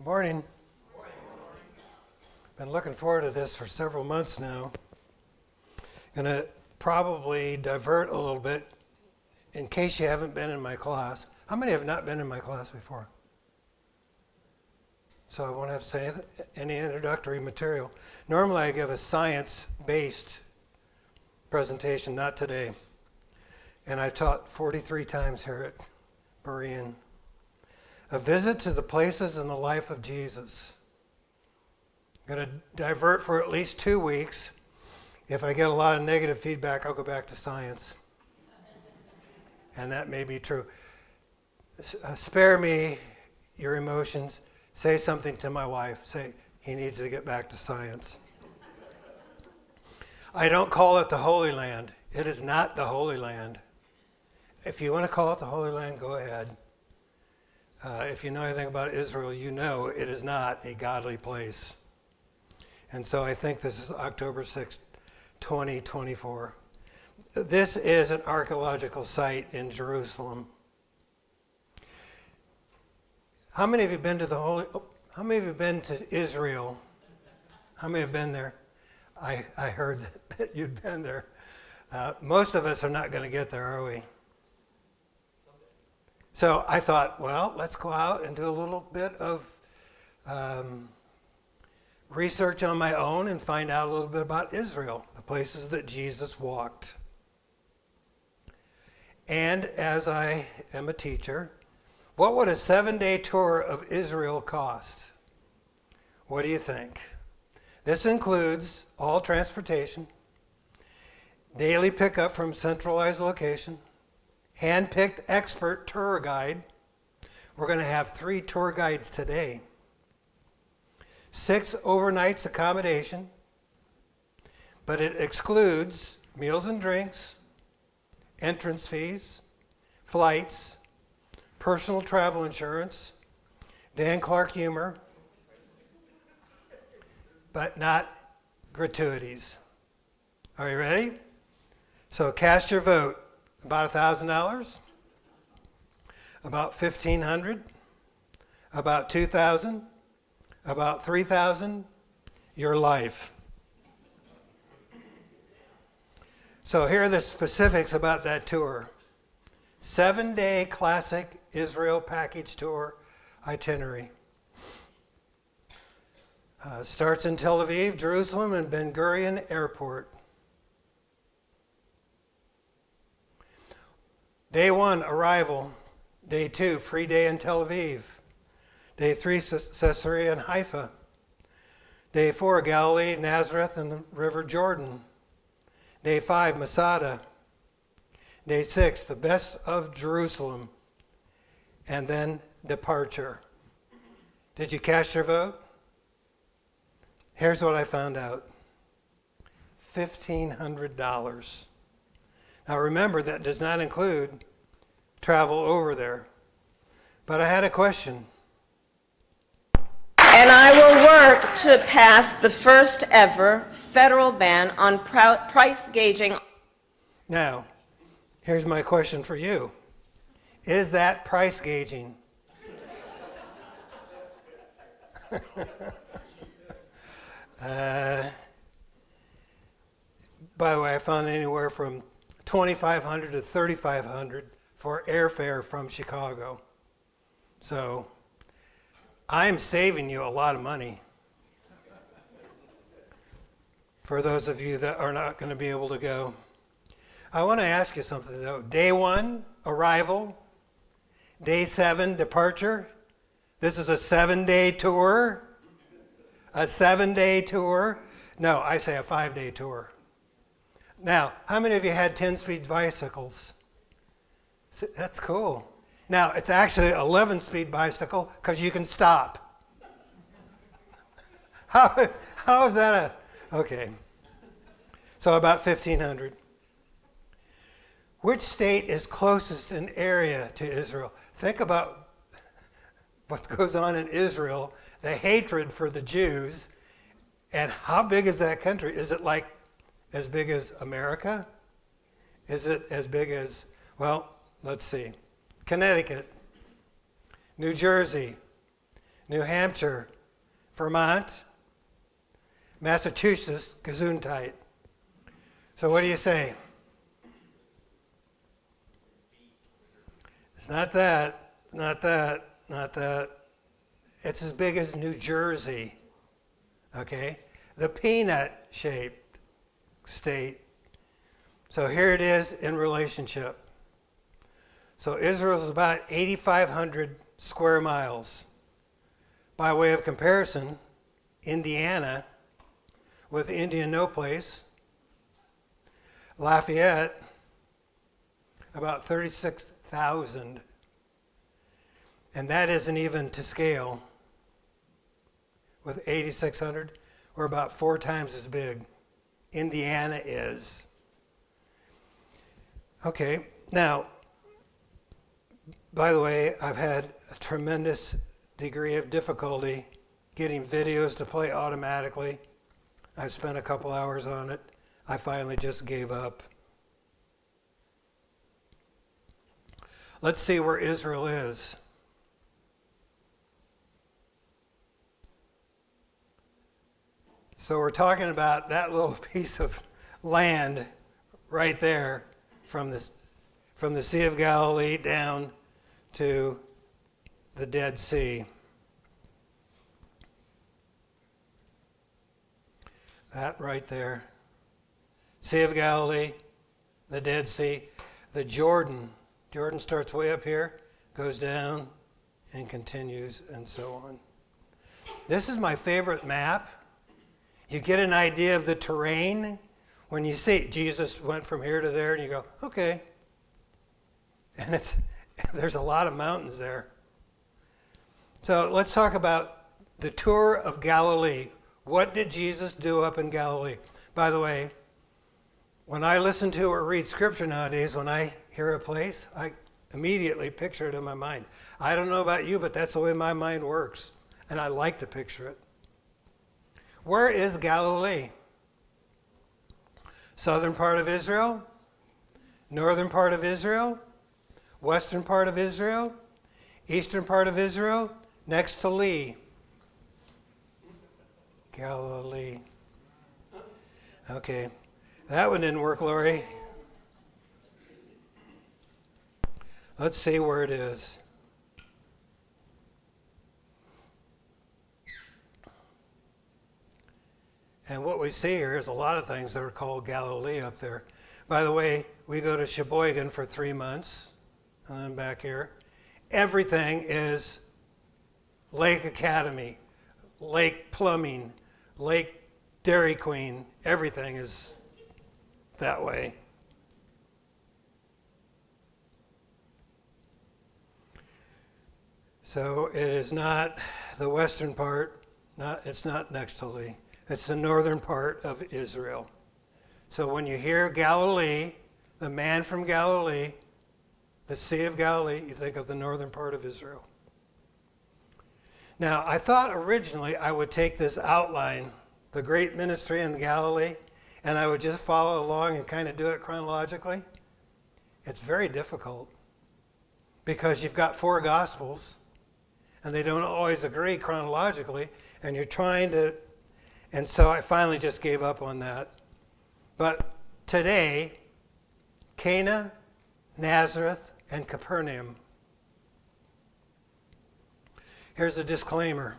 Morning. Been looking forward to this for several months now. Going to probably divert a little bit in case you haven't been in my class. How many have not been in my class before? So I won't have to say any introductory material. Normally I give a science-based presentation, not today. And I've taught 43 times here at Berean. A visit to the places in the life of Jesus. I'm going to divert for at least 2 weeks. If I get a lot of negative feedback, I'll go back to science. And that may be true. Spare me your emotions. Say something to my wife. Say, he needs to get back to science. I don't call it the Holy Land. It is not the Holy Land. If you want to call it the Holy Land, go ahead. If you know anything about Israel, you know it is not a godly place. And so I think this is October 6th, 2024. This is an archaeological site in Jerusalem. How many of you been to how many of you been to Israel? How many have been there? I heard that you'd been there. Most of us are not going to get there, are we? So I thought, well, let's go out and do a little bit of research on my own and find out a little bit about Israel, the places that Jesus walked. And as I am a teacher, what would a 7-day tour of Israel cost? What do you think? This includes all transportation, daily pickup from centralized location, hand-picked expert tour guide. We're going to have 3 tour guides today. 6 overnights accommodation, but it excludes meals and drinks, entrance fees, flights, personal travel insurance, Dan Clark humor, but not gratuities. Are you ready? So cast your vote. About $1,000, about $1,500, about $2,000, about $3,000, your life. So here are the specifics about that tour. 7-day classic Israel package tour itinerary. Starts in Tel Aviv, Jerusalem, and Ben Gurion Airport. Day 1, arrival. Day 2, free day in Tel Aviv. Day 3, Caesarea and Haifa. Day 4, Galilee, Nazareth, and the River Jordan. Day 5, Masada. Day 6, the best of Jerusalem. And then departure. Did you cast your vote? Here's what I found out. $1,500. Now remember, that does not include travel over there. But I had a question. And I will work to pass the first ever federal ban on price gauging. Now, here's my question for you. Is that price gauging? By the way, I found anywhere from $2,500 to $3,500 for airfare from Chicago. So I'm saving you a lot of money for those of you that are not going to be able to go. I want to ask you something though. Day 1, arrival. Day 7, departure. This is a 7-day tour. A 7-day tour. No, I say a 5-day tour. Now, how many of you had 10-speed bicycles? That's cool. Now, it's actually an 11-speed bicycle because you can stop. How is that okay. So about $1,500. Which state is closest in area to Israel? Think about what goes on in Israel, the hatred for the Jews, and how big is that country? Is it like as big as America? Is it as big as, well, let's see, Connecticut, New Jersey, New Hampshire, Vermont, Massachusetts, Gesundheit. So what do you say? It's not that, not that, not that. It's as big as New Jersey, okay? The peanut-shaped state. So here it is in relationship. So Israel is about 8,500 square miles. By way of comparison, Indiana, with Indianapolis, Lafayette, about 36,000. And that isn't even to scale. With 8,600, we're about 4 times as big. Indiana is. Okay, now, by the way, I've had a tremendous degree of difficulty getting videos to play automatically. I've spent a couple hours on it. I finally just gave up. Let's see where Israel is. So we're talking about that little piece of land right there from the Sea of Galilee down to the Dead Sea. That right there. Sea of Galilee, the Dead Sea, the Jordan. Jordan starts way up here, goes down, and continues, and so on. This is my favorite map. You get an idea of the terrain. When you see Jesus went from here to there, and you go, okay. And there's a lot of mountains there. So let's talk about the tour of Galilee. What did Jesus do up in Galilee? By the way, when I listen to or read scripture nowadays, when I hear a place, I immediately picture it in my mind. I don't know about you, but that's the way my mind works. And I like to picture it. Where is Galilee? Southern part of Israel? Northern part of Israel? Western part of Israel? Eastern part of Israel? Next to Lee. Galilee. Okay. That one didn't work, Lori. Let's see where it is. And what we see here is a lot of things that are called Galilee up there. By the way, we go to Sheboygan for 3 months, and then back here. Everything is Lake Academy, Lake Plumbing, Lake Dairy Queen. Everything is that way. So it is not the western part, it's not next to Lee. It's the northern part of Israel. So when you hear Galilee, the man from Galilee, the Sea of Galilee, you think of the northern part of Israel. Now, I thought originally I would take this outline, the great ministry in Galilee, and I would just follow along and kind of do it chronologically. It's very difficult because you've got 4 Gospels, and they don't always agree chronologically, and you're trying to, and so I finally just gave up on that. But today, Cana, Nazareth, and Capernaum. Here's a disclaimer.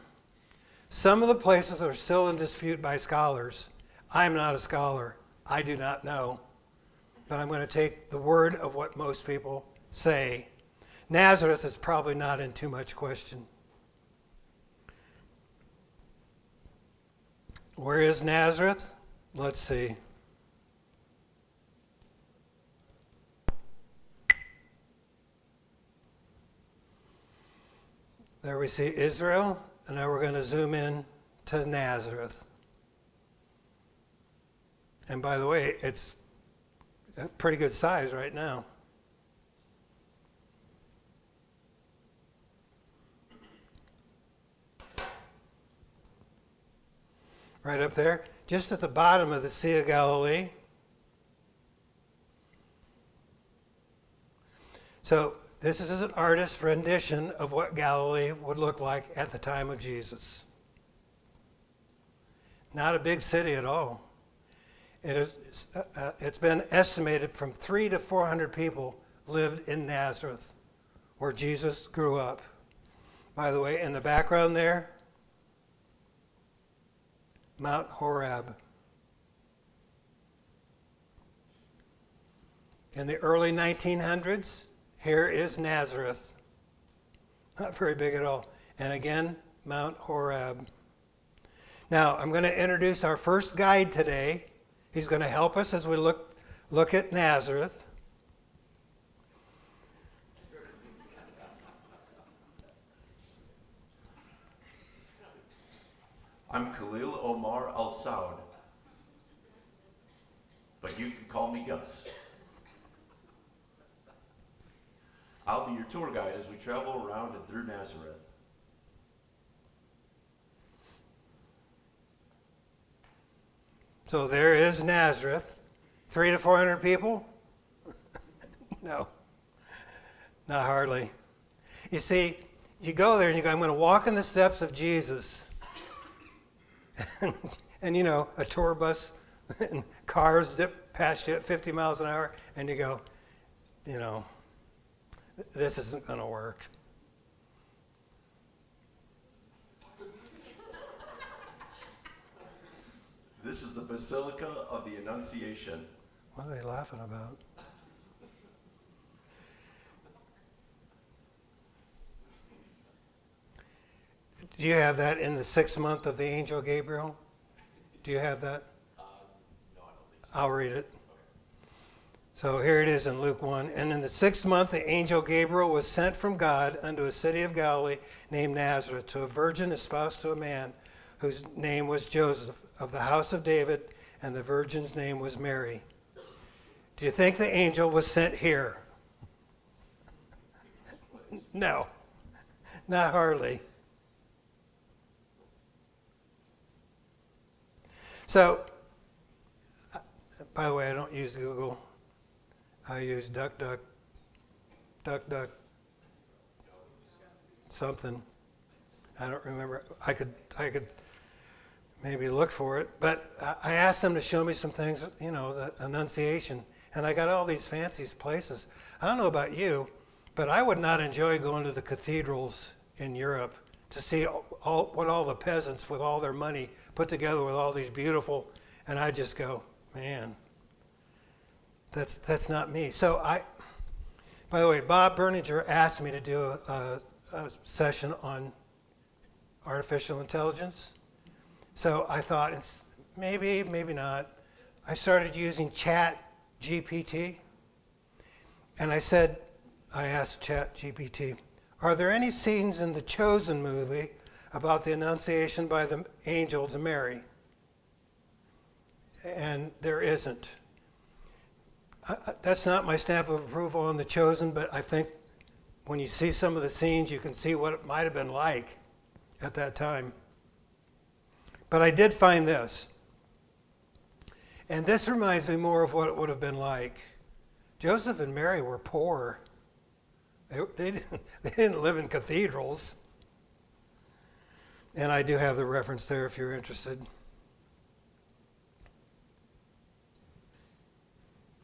Some of the places are still in dispute by scholars. I'm not a scholar. I do not know. But I'm going to take the word of what most people say. Nazareth is probably not in too much question. Where is Nazareth? Let's see. There we see Israel, and now we're going to zoom in to Nazareth. And by the way, it's a pretty good size right now. Right up there, just at the bottom of the Sea of Galilee. So this is an artist's rendition of what Galilee would look like at the time of Jesus. Not a big city at all. It's been estimated from 300 to 400 people lived in Nazareth, where Jesus grew up. By the way, in the background there, Mount Horeb. In the early 1900s, here is Nazareth. Not very big at all. And again, Mount Horeb. Now, I'm going to introduce our first guide today. He's going to help us as we look at Nazareth. I'm Khalil Omar Al-Saud, but you can call me Gus. I'll be your tour guide as we travel around and through Nazareth. So there is Nazareth. 300 to 400 people? No, not hardly. You see, you go there and you go, I'm going to walk in the steps of Jesus. and you know, a tour bus and cars zip past you at 50 miles an hour, and you go, you know, this isn't going to work. This is the Basilica of the Annunciation. What are they laughing about? Do you have that in the 6th month of the angel Gabriel? Do you have that? No, I don't think so. I'll read it. So here it is in Luke 1. And in the 6th month, the angel Gabriel was sent from God unto a city of Galilee named Nazareth, to a virgin espoused to a man whose name was Joseph, of the house of David, and the virgin's name was Mary. Do you think the angel was sent here? No, not hardly. So, by the way, I don't use Google. I use duck, something. I don't remember. I could maybe look for it. But I asked them to show me some things, you know, the Annunciation. And I got all these fancy places. I don't know about you, but I would not enjoy going to the cathedrals in Europe to see what all the peasants with all their money put together with all these beautiful, and I just go, man, that's not me. So by the way, Bob Berninger asked me to do a session on artificial intelligence. So I thought, maybe not. I started using Chat GPT, and I asked Chat GPT, are there any scenes in the Chosen movie about the Annunciation by the angel to Mary? And there isn't. That's not my stamp of approval on The Chosen, but I think when you see some of the scenes, you can see what it might have been like at that time. But I did find this. And this reminds me more of what it would have been like. Joseph and Mary were poor. They didn't live in cathedrals. And I do have the reference there if you're interested.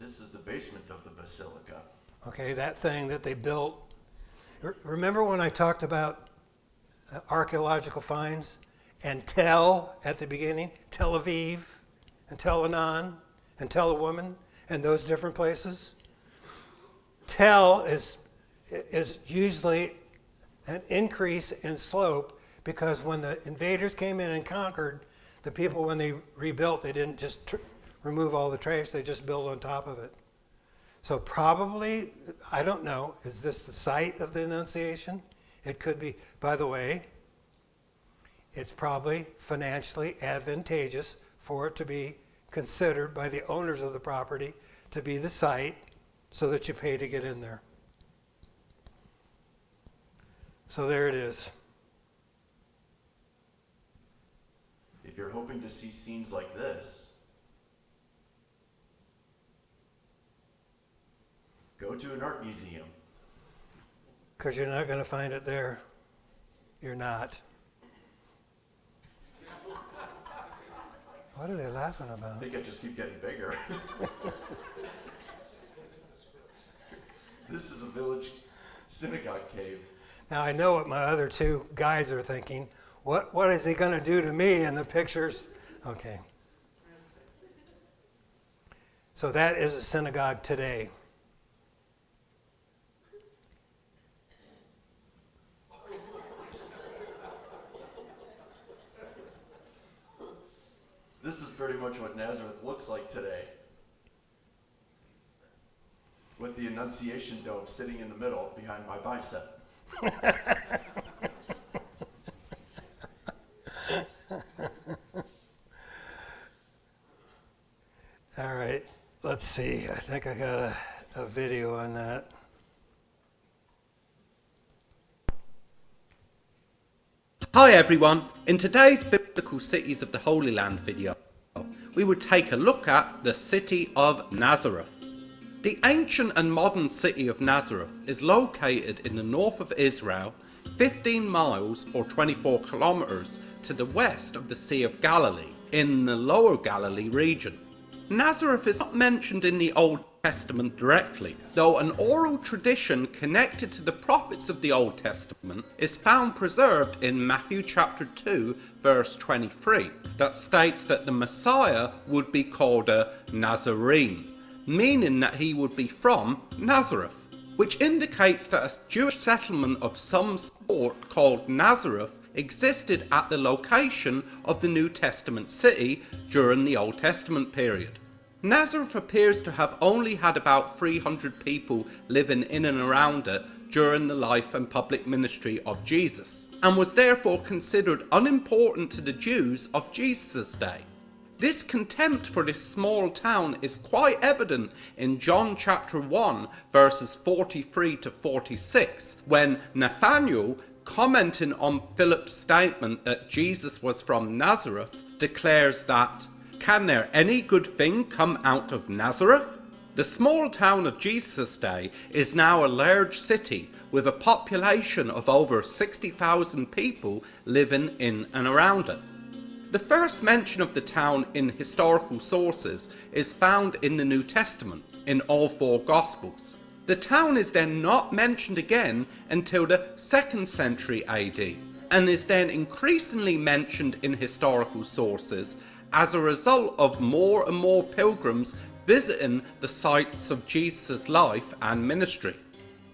This is the basement of the basilica. Okay, that thing that they built. Remember when I talked about archaeological finds? And Tel at the beginning, Tel Aviv, and Tel Anan, and Tel a Woman, and those different places? Tel is usually an increase in slope, because when the invaders came in and conquered, the people, when they rebuilt, they didn't just remove all the trash, they just built on top of it. So probably, I don't know, is this the site of the Annunciation? It could be. By the way, it's probably financially advantageous for it to be considered by the owners of the property to be the site, so that you pay to get in there. So there it is. If you're hoping to see scenes like this, go to an art museum. because you're not going to find it there. You're not. What are they laughing I about? think I just keep getting bigger. This is a village synagogue cave. Now I know what my other two guys are thinking. What is he going to do to me in the pictures? Okay. So that is a synagogue today. This is pretty much what Nazareth looks like today. With the Annunciation Dome sitting in the middle behind my bicep. All right, let's see. I think I got a video on that. Hi everyone, in today's Biblical Cities of the Holy Land video, we will take a look at the city of Nazareth. The ancient and modern city of Nazareth is located in the north of Israel, 15 miles or 24 kilometers to the west of the Sea of Galilee, in the Lower Galilee region. Nazareth is not mentioned in the Old Testament directly, though an oral tradition connected to the prophets of the Old Testament is found preserved in Matthew chapter 2 verse 23 that states that the Messiah would be called a Nazarene, meaning that he would be from Nazareth, which indicates that a Jewish settlement of some sort called Nazareth existed at the location of the New Testament city during the Old Testament period. Nazareth appears to have only had about 300 people living in and around it during the life and public ministry of Jesus, and was therefore considered unimportant to the Jews of Jesus' day. This contempt for this small town is quite evident in John chapter 1 verses 43 to 46, when Nathanael, commenting on Philip's statement that Jesus was from Nazareth, declares that, "Can there any good thing come out of Nazareth?" The small town of Jesus' day is now a large city with a population of over 60,000 people living in and around it. The first mention of the town in historical sources is found in the New Testament, in all four Gospels. The town is then not mentioned again until the 2nd century AD, and is then increasingly mentioned in historical sources as a result of more and more pilgrims visiting the sites of Jesus' life and ministry.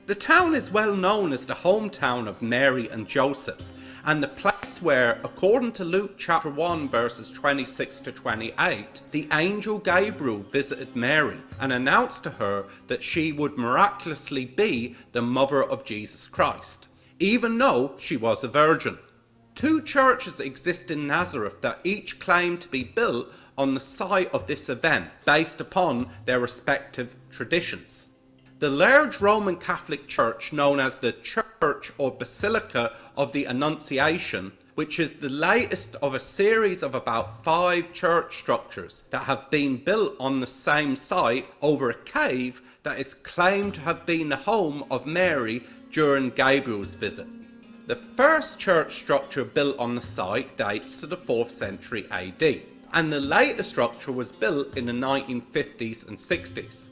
The town is well known as the hometown of Mary and Joseph, and the place where, according to Luke chapter 1 verses 26 to 28, the angel Gabriel visited Mary and announced to her that she would miraculously be the mother of Jesus Christ, even though she was a virgin. Two churches exist in Nazareth that each claim to be built on the site of this event based upon their respective traditions. The large Roman Catholic Church known as the Church or Basilica of the Annunciation, which is the latest of a series of about 5 church structures that have been built on the same site over a cave that is claimed to have been the home of Mary during Gabriel's visit. The first church structure built on the site dates to the 4th century AD, and the later structure was built in the 1950s and 60s.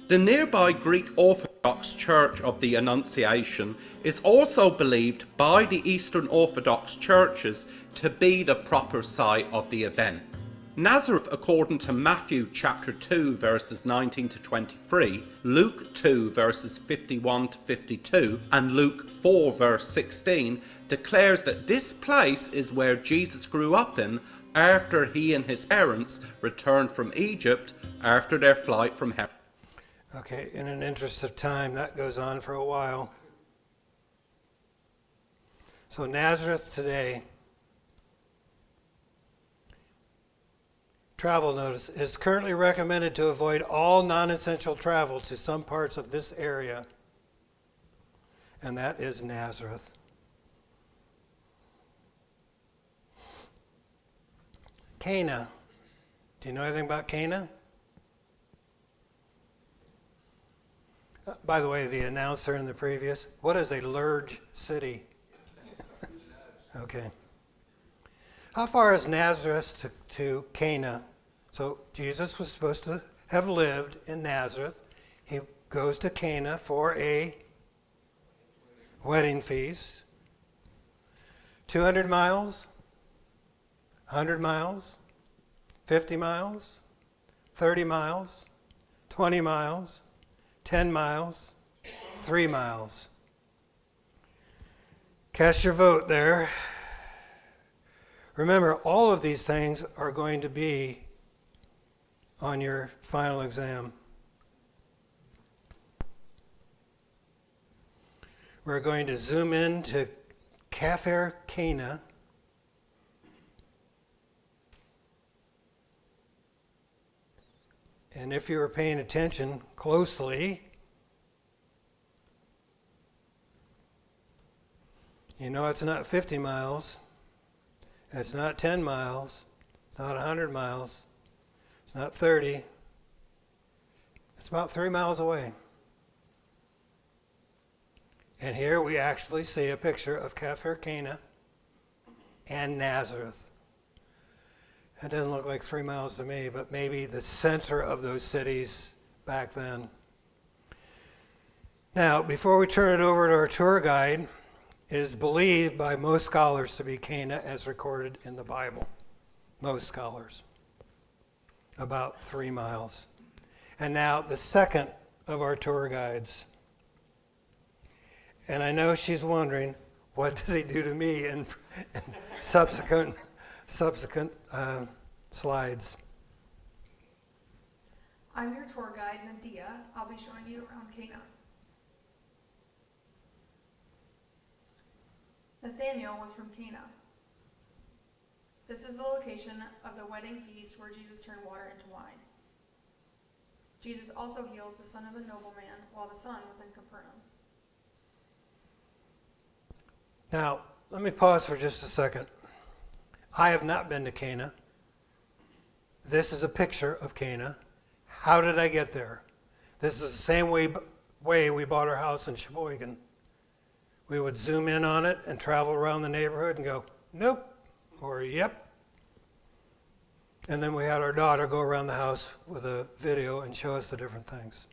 The nearby Greek Orthodox Church of the Annunciation is also believed by the Eastern Orthodox churches to be the proper site of the event. Nazareth, according to Matthew chapter 2 verses 19 to 23, Luke 2 verses 51 to 52, and Luke 4 verse 16, declares that this place is where Jesus grew up in after he and his parents returned from Egypt after their flight from Herod. Okay, in an interest of time, that goes on for a while. So Nazareth today, travel notice, is currently recommended to avoid all non-essential travel to some parts of this area, and that is Nazareth. Cana. Do you know anything about Cana? By the way, the announcer in the previous, what is a large city? Okay. How far is Nazareth to Cana? So Jesus was supposed to have lived in Nazareth. He goes to Cana for a wedding feast. 200 miles? 100 miles? 50 miles? 30 miles? 20 miles? 10 miles? 3 miles? Cast your vote there. Remember, all of these things are going to be on your final exam. We're going to zoom in to Cana. And if you were paying attention closely, you know it's not 50 miles, it's not 10 miles, it's not 100 miles, it's not 30, it's about 3 miles away. And here we actually see a picture of Cana and Nazareth. It doesn't look like 3 miles to me, but maybe the center of those cities back then. Now, before we turn it over to our tour guide, it is believed by most scholars to be Cana as recorded in the Bible. Most scholars. About 3 miles. And now the second of our tour guides. And I know she's wondering, what does he do to me in subsequent slides? I'm your tour guide, Nadia. I'll be showing you around Cana. Nathaniel was from Cana. This is the location of the wedding feast where Jesus turned water into wine. Jesus also heals the son of a nobleman while the son was in Capernaum. Now, let me pause for just a second. I have not been to Cana. This is a picture of Cana. How did I get there? This is the same way we bought our house in Sheboygan. We would zoom in on it and travel around the neighborhood and go, nope, or yep. And then we had our daughter go around the house with a video and show us the different things.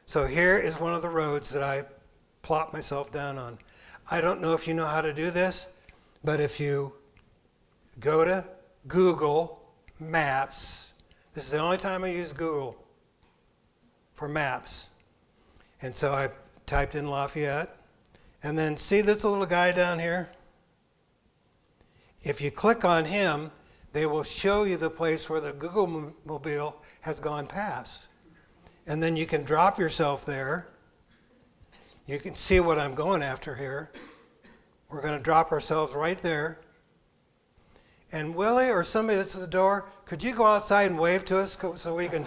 So here is one of the roads that I plopped myself down on. I don't know if you know how to do this, but if you go to Google Maps, this is the only time I use Google for maps. And so I typed in Lafayette, and then see this little guy down here? If you click on him, they will show you the place where the Google mobile has gone past. And then you can drop yourself there. You can see what I'm going after here. We're going to drop ourselves right there. And Willie or somebody that's at the door, could you go outside and wave to us so we can...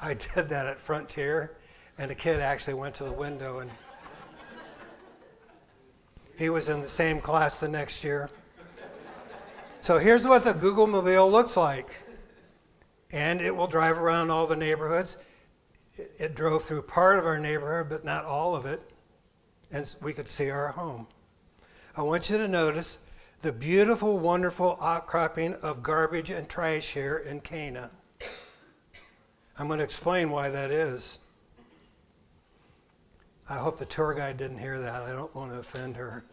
I did that at Frontier, and a kid actually went to the window, and he was in the same class the next year. So here's what the Google Mobile looks like. And it will drive around all the neighborhoods. It drove through part of our neighborhood, but not all of it. And we could see our home. I want you to notice the beautiful, wonderful outcropping of garbage and trash here in Cana. I'm going to explain why that is. I hope the tour guide didn't hear that. I don't want to offend her.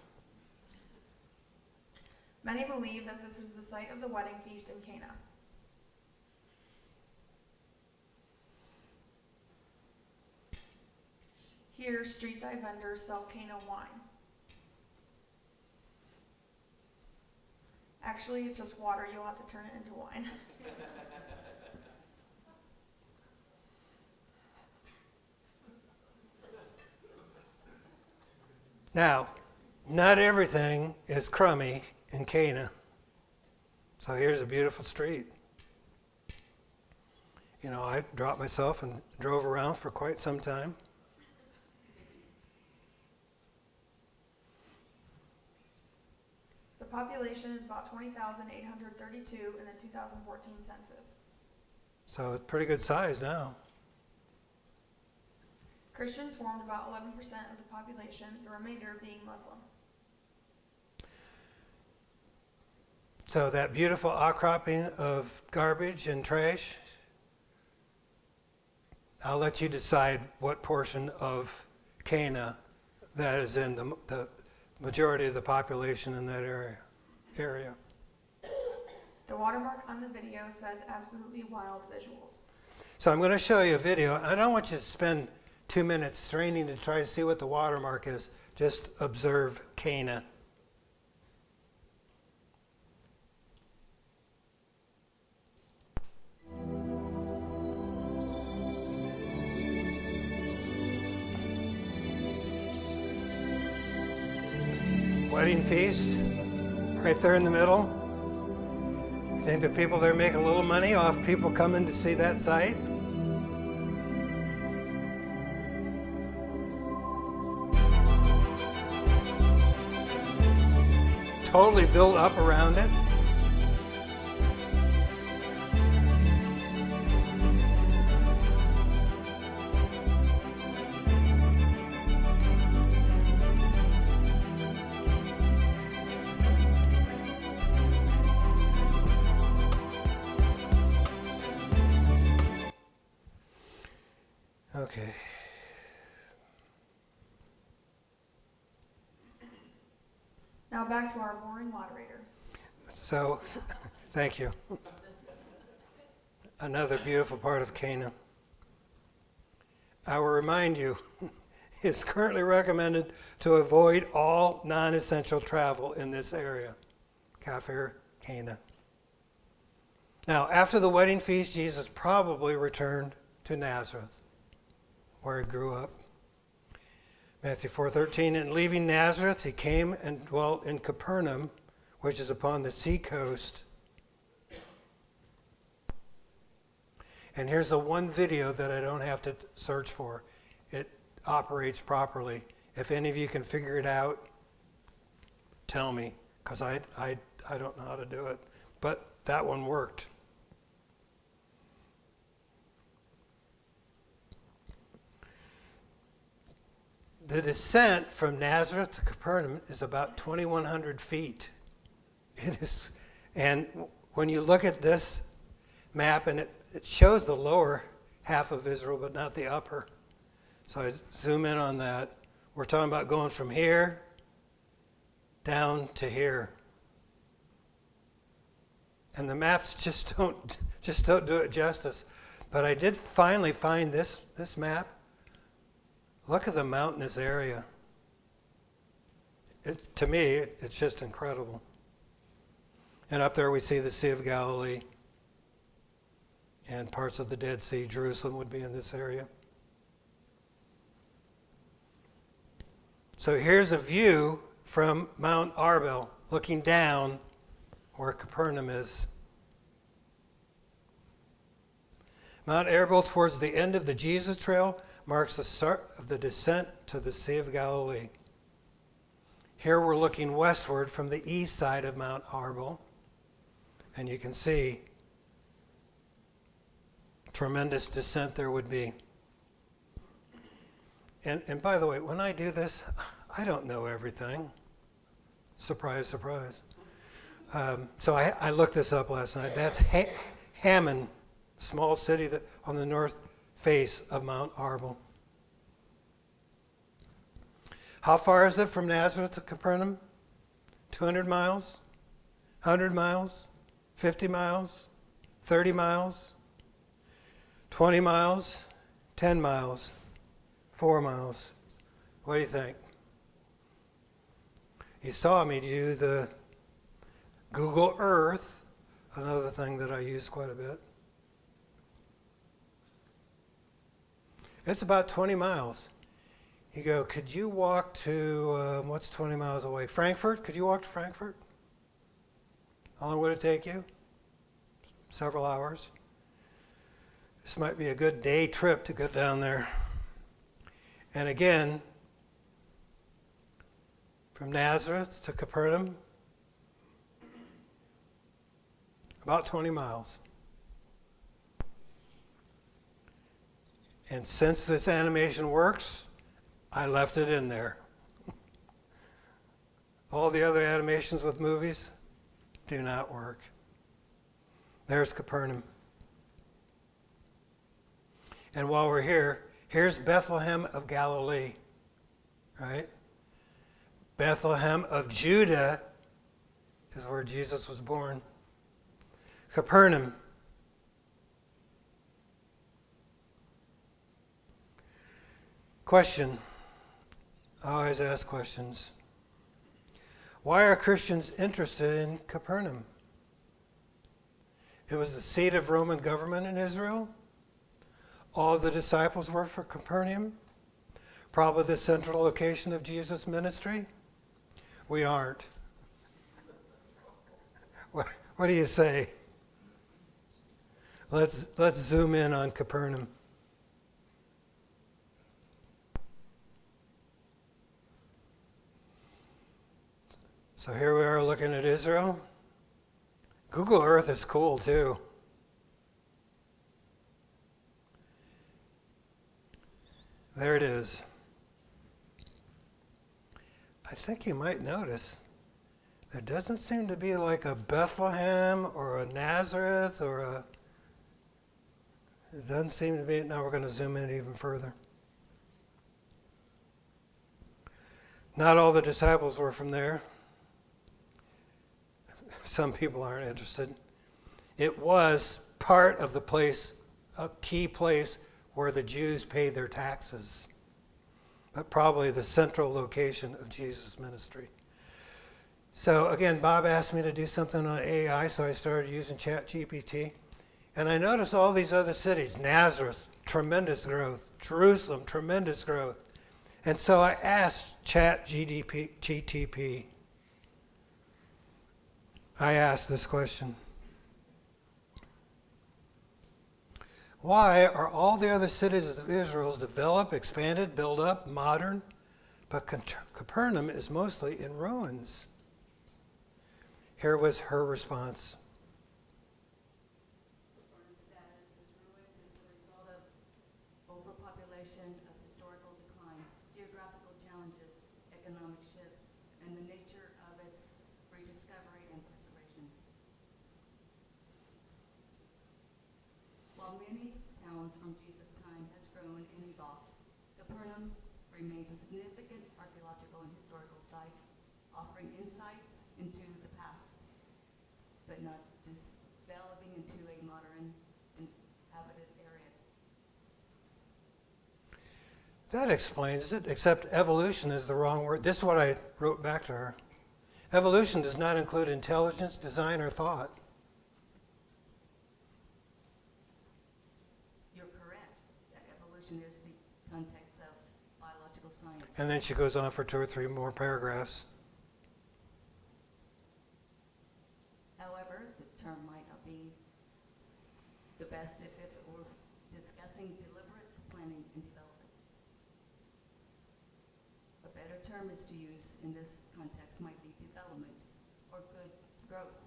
Many believe that this is the site of the wedding feast in Cana. Here, street-side vendors sell Cana wine. Actually, it's just water. You'll have to turn it into wine. Now, not everything is crummy in Cana. So here's a beautiful street. You know, I dropped myself and drove around for quite some time. The population is about 20,832 in the 2014 census. So it's pretty good size now. Christians formed about 11% of the population, the remainder being Muslim. So that beautiful outcropping of garbage and trash, I'll let you decide what portion of Cana that is in the majority of the population in that area. The watermark on the video says absolutely wild visuals. So I'm going to show you a video. I don't want you to spend 2 minutes straining to try to see what the watermark is. Just observe Cana. Wedding feast, right there in the middle. You think the people there make a little money off people coming to see that site? Totally built up around it. Okay. Now back to our boring moderator. So, thank you. Another beautiful part of Cana. I will remind you, it's currently recommended to avoid all non-essential travel in this area, Cana. Now, after the wedding feast, Jesus probably returned to Nazareth, where he grew up. Matthew 4:13, and leaving Nazareth, he came and dwelt in Capernaum, which is upon the sea coast. And here's the one video that I don't have to search for. It operates properly. If any of you can figure it out, tell me, because I don't know how to do it. But that one worked. The descent from Nazareth to Capernaum is about 2,100 feet. It is, and when you look at this map, and it shows the lower half of Israel, but not the upper. So I zoom in on that. We're talking about going from here down to here. And the maps just don't do it justice. But I did finally find this map. Look at the mountainous area. To me, it's just incredible. And up there we see the Sea of Galilee and parts of the Dead Sea. Jerusalem would be in this area. So here's a view from Mount Arbel, looking down where Capernaum is. Mount Arbel, towards the end of the Jesus Trail, marks the start of the descent to the Sea of Galilee. Here we're looking westward from the east side of Mount Arbel, and you can see tremendous descent there would be. And by the way, when I do this, I don't know everything. Surprise, surprise. So I looked this up last night. That's Hammond, small city on the north face of Mount Arbel. How far is it from Nazareth to Capernaum? 200 miles? 100 miles? 50 miles? 30 miles? 20 miles? 10 miles? 4 miles? What do you think? You saw me do the Google Earth, another thing that I use quite a bit. It's about 20 miles. You go, could you walk to, what's 20 miles away? Frankfurt? Could you walk to Frankfurt? How long would it take you? Several hours. This might be a good day trip to get down there. And again, from Nazareth to Capernaum, about 20 miles. And since this animation works, I left it in there. All the other animations with movies do not work. There's Capernaum. And while we're here, here's Bethlehem of Galilee, right? Bethlehem of Judah is where Jesus was born. Capernaum. Question. I always ask questions. Why are Christians interested in Capernaum? It was the seat of Roman government in Israel. All the disciples were for Capernaum. Probably the central location of Jesus' ministry. We aren't. What do you say? Let's zoom in on Capernaum. So here we are looking at Israel. Google Earth is cool too. There it is. I think you might notice there doesn't seem to be like a Bethlehem or a Nazareth or a... It doesn't seem to be. Now we're going to zoom in even further. Not all the disciples were from there. Some people aren't interested. It was part of the place, a key place where the Jews paid their taxes, but probably the central location of Jesus' ministry. So again, Bob asked me to do something on AI, so I started using ChatGPT. And I noticed all these other cities, Nazareth, tremendous growth, Jerusalem, tremendous growth. And so I asked GTP, I asked this question. Why are all the other cities of Israel developed, expanded, built up, modern, but Capernaum is mostly in ruins? Here was her response. Capernaum's status as ruins is the result of overpopulation, of historical declines, geographical challenges, economic shifts, and the nature of its rediscovery and preservation. While many towns from Jesus' time has grown and evolved, Capernaum remains a significant archaeological and historical site, offering insights into the past, but not developing into a modern inhabited area. That explains it, except evolution is the wrong word. This is what I wrote back to her. Evolution does not include intelligence, design, or thought. You're correct that evolution is the context of biological science. And then she goes on for 2 or 3 more paragraphs. However, the term might not be the best if it were discussing deliberate planning and development. A better term is to use in this context might be development or good growth,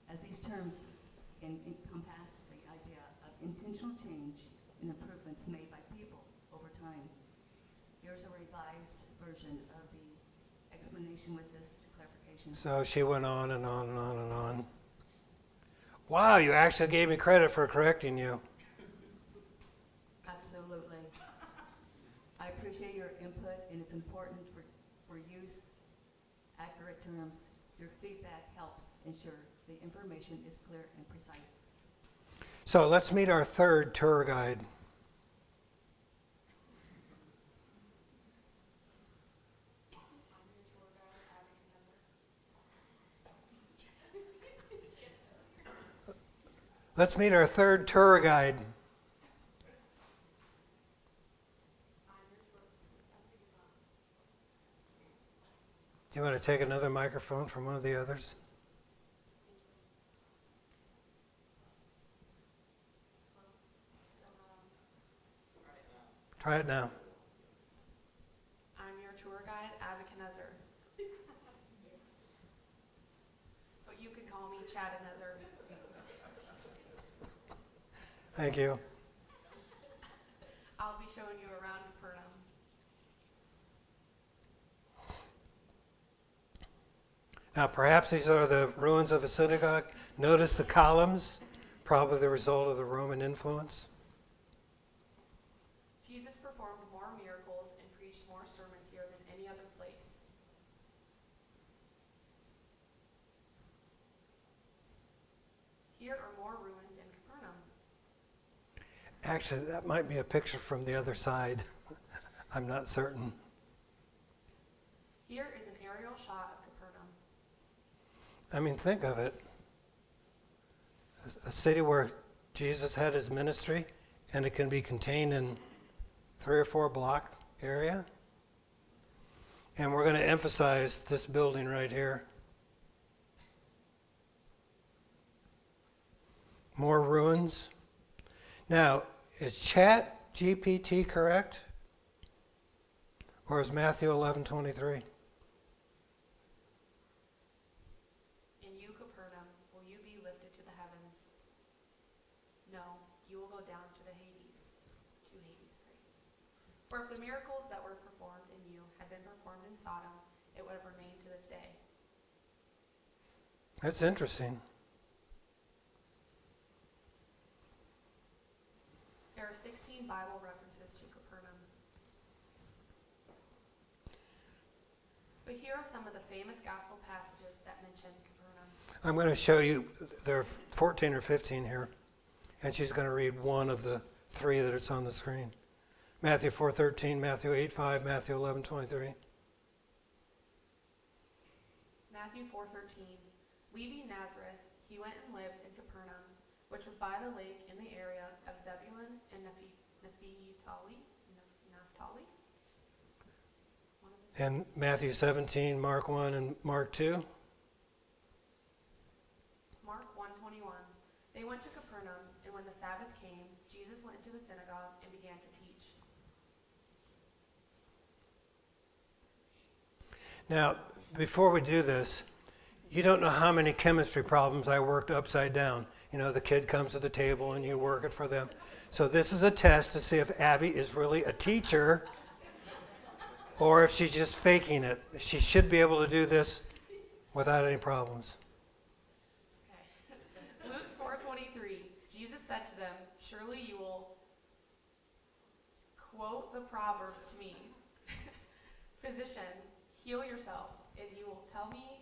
as these terms encompass the idea of intentional change and improvements made by people over time. Here's a revised version of the explanation with this clarification. So she went on and on and on and on. Wow, you actually gave me credit for correcting you. Absolutely. I appreciate your input, and it's important for use accurate terms. Your feedback helps ensure the information is clear and precise. So let's meet our third tour guide. Let's meet our third tour guide. Do you want to take another microphone from one of the others? Try it now. I'm your tour guide, Nebuchadnezzar. But you can call me Chadnezzar. Thank you. I'll Now, perhaps these are the ruins of a synagogue. Notice the columns, probably the result of the Roman influence. Jesus performed more miracles and preached more sermons here than any other place. Here are more ruins in Capernaum. Actually, that might be a picture from the other side. I'm not certain. Here is an aerial shot of Capernaum. I mean, think of it. A city where Jesus had his ministry, and it can be contained in 3 or 4 block area. And we're going to emphasize this building right here. More ruins. Now, is Chat GPT correct? Or is Matthew 11:23? In you, Capernaum, will you be lifted to the heavens? No, you will go down to the Hades. For if the miracles that were performed in you had been performed in Sodom, it would have remained to this day. That's interesting. There are 16 Bible references to Capernaum. But here are some of the famous gospel passages that mention Capernaum. I'm going to show you, there are 14 or 15 here, and she's going to read one of the 3 that it's on the screen. Matthew 4:13, Matthew 8:5, Matthew 11:23. Matthew 4:13. Leaving Nazareth, he went and lived in Capernaum, which was by the lake in the area of Zebulun and Naphtali. And Matthew 17, Mark 1, and Mark 2. Mark 1:21. They went to Capernaum, and when the Sabbath came, Jesus went into the synagogue and began to teach. Now, before we do this, you don't know how many chemistry problems I worked upside down. You know, the kid comes to the table and you work it for them. So this is a test to see if Abby is really a teacher or if she's just faking it. She should be able to do this without any problems. Okay. Luke 4:23. Jesus said to them, "Surely you will quote the Proverbs to me. Physician, heal yourself, and you will tell me,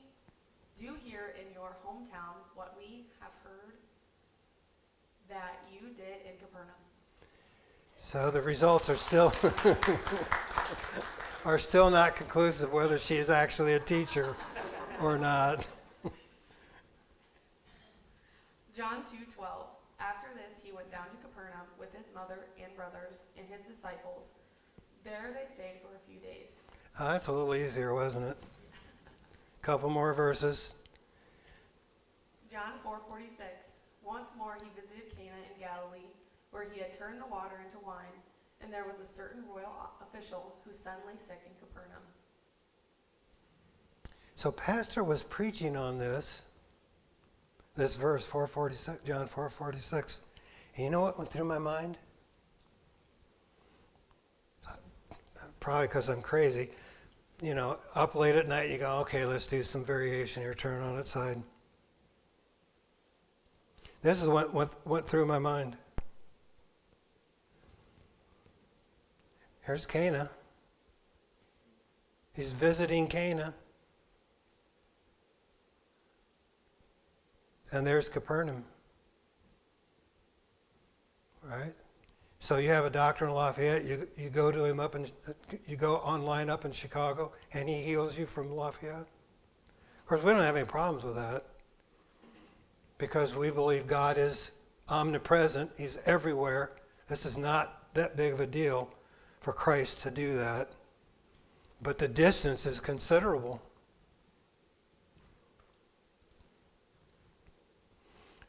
do here in your hometown what we have heard that you did in Capernaum." So the results are still not conclusive whether she is actually a teacher or not. John 2:12. After this, he went down to Capernaum with his mother and brothers and his disciples. There they stayed for a few days. That's a little easier, wasn't it? Couple more verses. John 4:46. Once more he visited Cana in Galilee, where he had turned the water into wine, and there was a certain royal official whose son lay sick in Capernaum. So Pastor was preaching on this verse 4:46, John 4:46. And you know what went through my mind? Probably because I'm crazy. You know, up late at night, you go, okay, let's do some variation here, turn on its side. This is what went through my mind. Here's Cana. He's visiting Cana. And there's Capernaum. Right? So you have a doctor in Lafayette, you go to him you go online up in Chicago, and he heals you from Lafayette. Of course, we don't have any problems with that because we believe God is omnipresent. He's everywhere. This is not that big of a deal for Christ to do that. But the distance is considerable.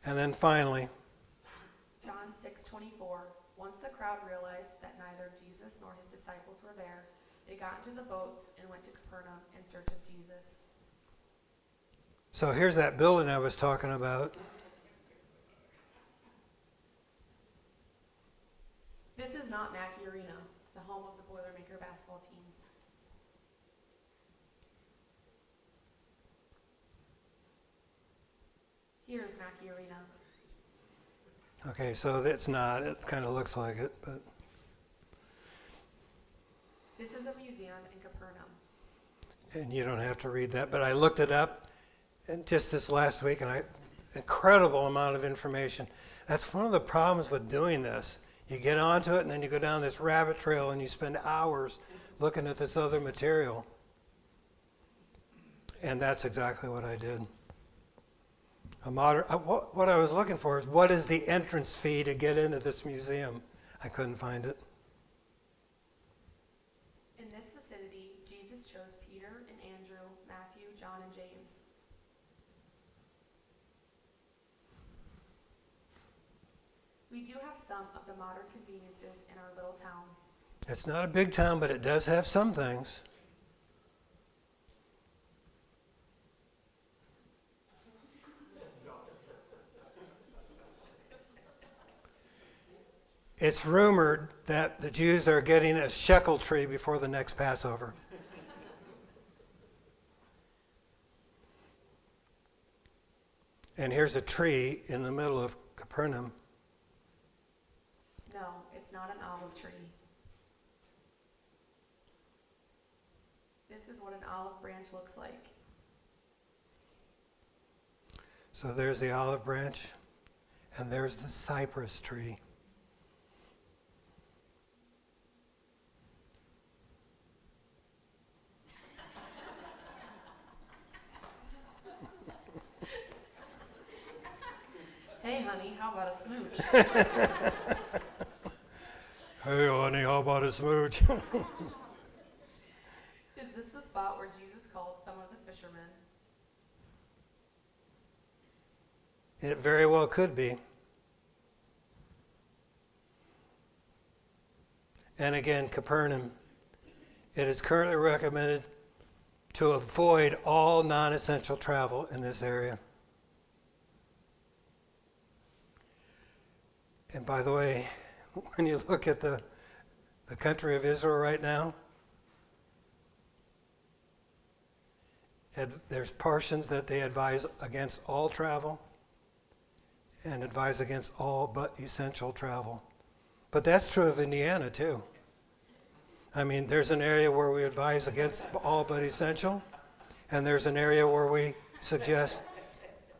And then finally, John 6:24. Once the crowd realized that neither Jesus nor his disciples were there, they got into the boats and went to Capernaum in search of Jesus. so here's that building I was talking about. This is not Mackey Arena, the home of the Boilermaker basketball teams. Here's Mackey Arena. Okay, so it's not. It kind of looks like it, but This is a museum in Capernaum. and you don't have to read that. But I looked it up, and just this last week, and incredible amount of information. That's one of the problems with doing this. You get onto it, and then you go down this rabbit trail, and you spend hours looking at this other material. And that's exactly what I did. What I was looking for is, what is the entrance fee to get into this museum? I couldn't find it. In this vicinity, Jesus chose Peter and Andrew, Matthew, John, and James. We do have some of the modern conveniences in our little town. It's not a big town, but it does have some things. It's rumored that the Jews are getting a shekel tree before the next Passover. And here's a tree in the middle of Capernaum. No, it's not an olive tree. This is what an olive branch looks like. So there's the olive branch, and there's the cypress tree. Hey, honey, how about a smooch? Hey, honey, how about a smooch? Is this the spot where Jesus called some of the fishermen? It very well could be. And again, Capernaum. It is currently recommended to avoid all non-essential travel in this area. And by the way, when you look at the country of Israel right now, there's portions that they advise against all travel and advise against all but essential travel. But that's true of Indiana too. I mean, there's an area where we advise against all but essential, and there's an area where we suggest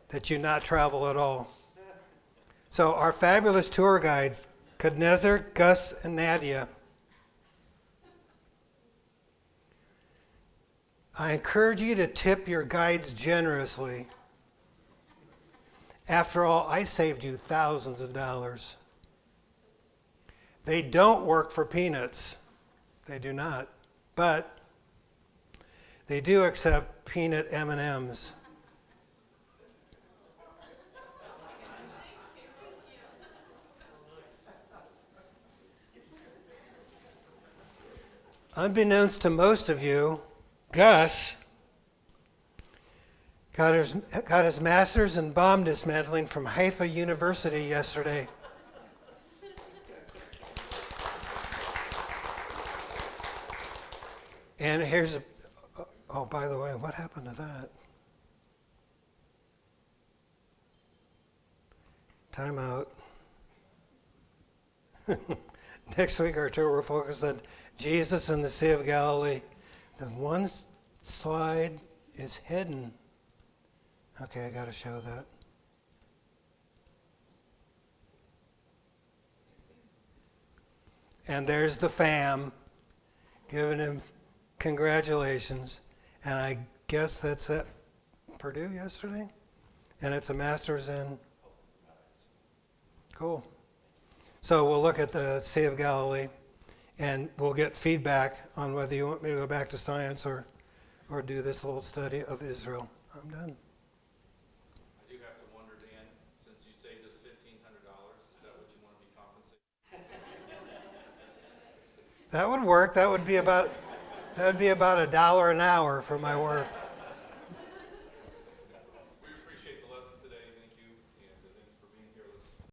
that you not travel at all. So our fabulous tour guides, Kadnezer, Gus, and Nadia, I encourage you to tip your guides generously. After all, I saved you thousands of dollars. They don't work for peanuts. They do not. But they do accept peanut M&Ms. Unbeknownst to most of you, Gus got his master's in bomb dismantling from Haifa University yesterday. And here's oh, by the way, what happened to that? Time out. Next week, our tour will focus on Jesus and the Sea of Galilee. The one slide is hidden. Okay, I got to show that. And there's the fam giving him congratulations. And I guess that's at Purdue yesterday. And it's a master's in. Cool. So we'll look at the Sea of Galilee, and we'll get feedback on whether you want me to go back to science or do this little study of Israel. I'm done. I do have to wonder, Dan, since you saved us $1,500, is that what you want to be compensated? That would work. That would be about $1 an hour for my work.